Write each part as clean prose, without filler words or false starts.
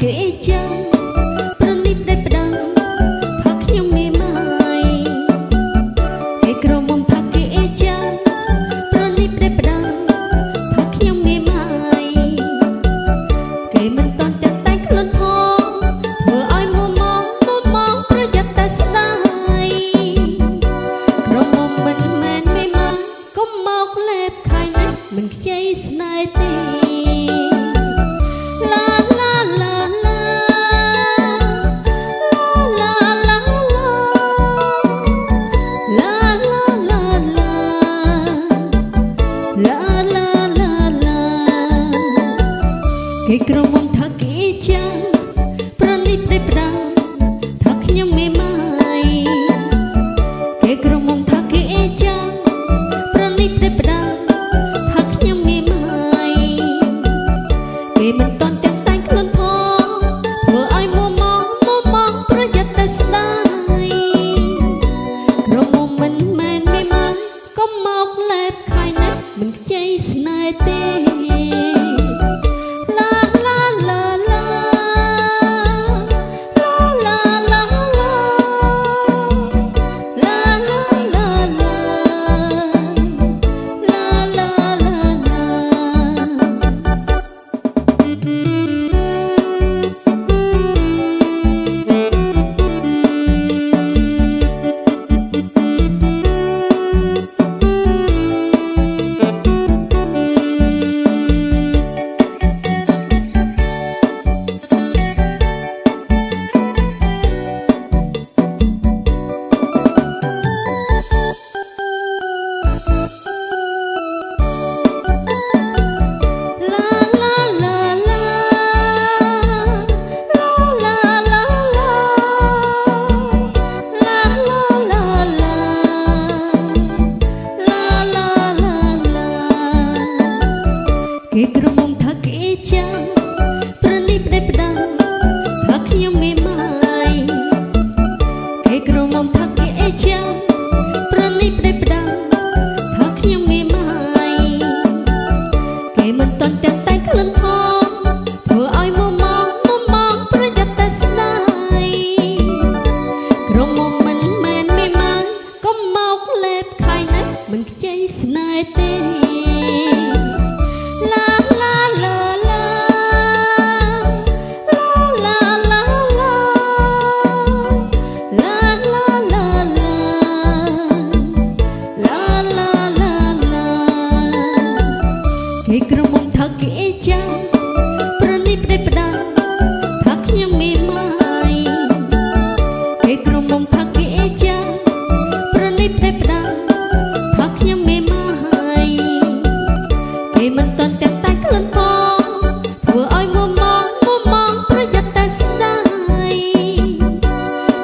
គេចាំប្រនេះផ្ដេសផ្ដាំថាខ្ញុំមេម៉ាយគេក្រមុំថាគេចាំប្រនេះផ្ដេសផ្ដាំថាខ្ញុំមេម៉ាយគេមិនតន់តែតែងខ្លួនផងធ្វើឲ្យមុំមកប្រយ័ត្នតែស្ដាយក្រមុំមិនមែនមេម៉ាយកុំមកលេបខាយណាស់មិនខ្ចីស្នេហ៍ទេគេក្រមុំថាគេចាំប្រនេះផ្ដេសផ្ដាំថាខ្ញុំមេម៉ាយគេក្រមុំថាគេចាំប្រនេះផ្ដេសផ្ដាំថាខ្ញុំមេម៉ាយគេមិនតន់តែតែងខ្លួនផងធ្វើឲ្យមុំមកប្រយ័ត្នតែស្ដាយក្រមុំមិនមែនមេម៉ាយកុំមកលេបខាយណាស់មិនខ្ចីស្នេហ៍ទេគេក្រមុំថាគេចាំប្រនេះផ្ដេសផ្ដាំថាខ្ញុំមេម៉ាយគេក្រមុំថាគេចាំប្រនេះផ្ដេសផ្ដាំថាខ្ញុំមេម៉ាយគេមិនតន់តែតែងខ្លួនផងធ្វើឲ្យមុំមកប្រយ័ត្នតែស្ដាយក្រមុំមិនមែនមេម៉ាយកុំមកលេបខាយណាស់មិនខ្ចីស្នេហ៍ទេគេក្រមុំថាគេចាំប្រនេះផ្ដេសផ្ដាំថាខ្ញុំមេម៉ាយគេក្រមុំថាគេចាំប្រនេះផ្ដេសផ្ដាំថាខ្ញុំមេម៉ាយគេមិនតន់តែតែងខ្លួនផងធ្វើឲ្យមុំមកប្រយ័ត្នតែស្ដាយ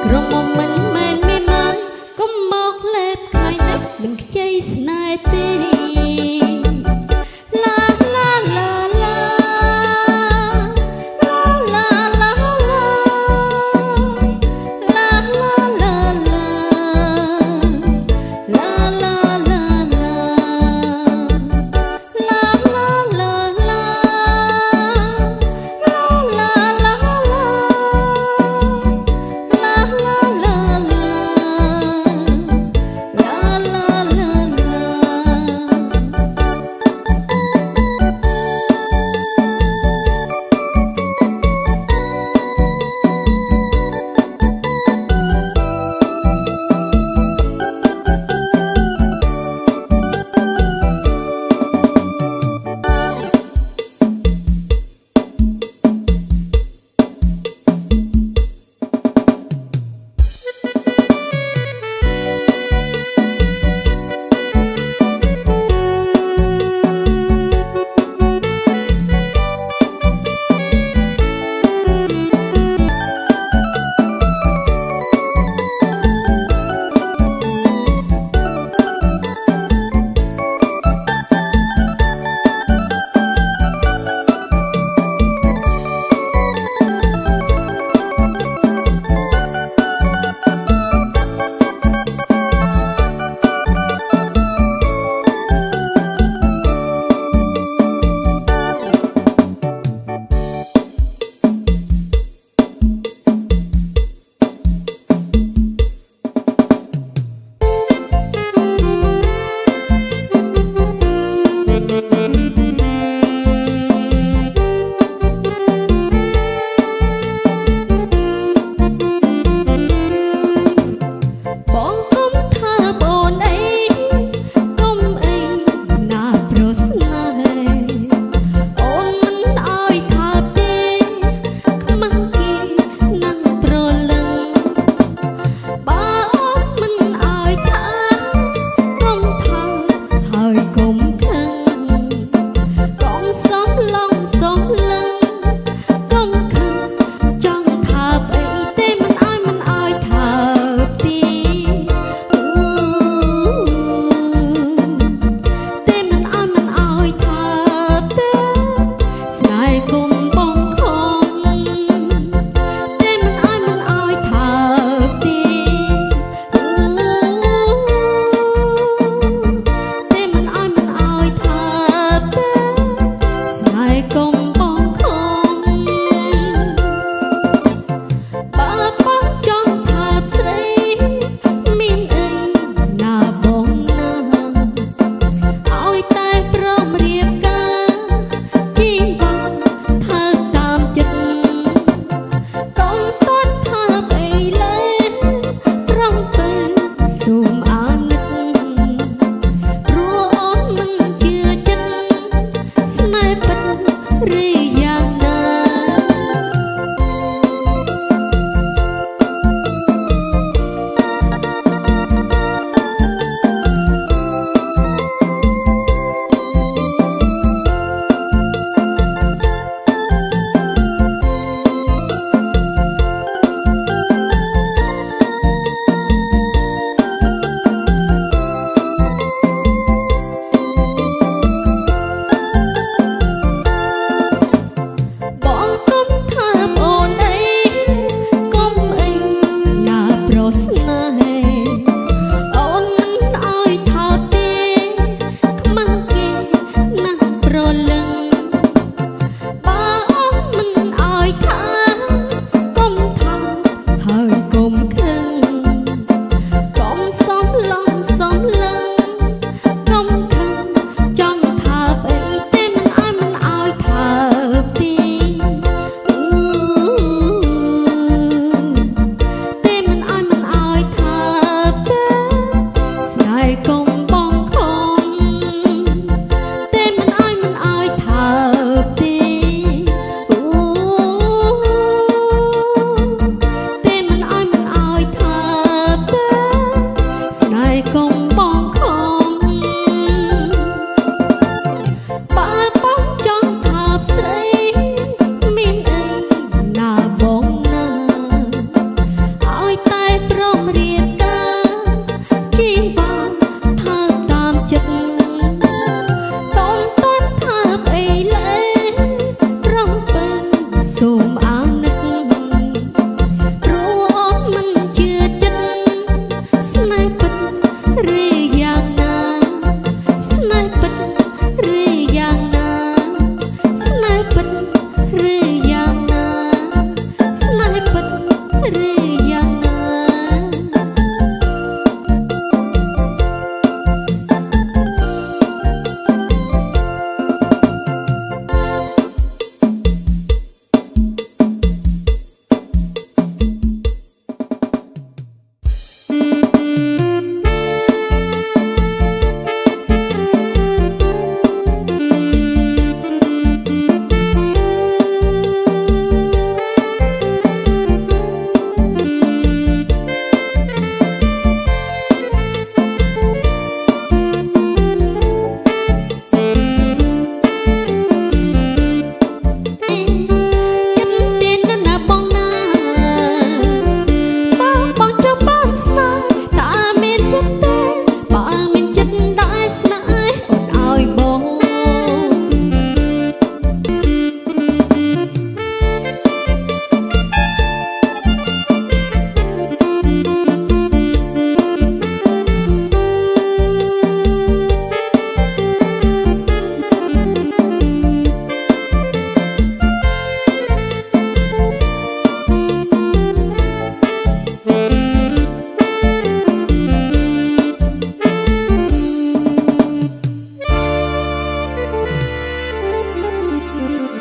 ក្រមុំមិនមែនមេម៉ាយកុំមកលេបខាយណាស់មិនខ្ចីស្នេហ៍ទេ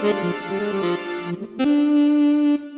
Thank you.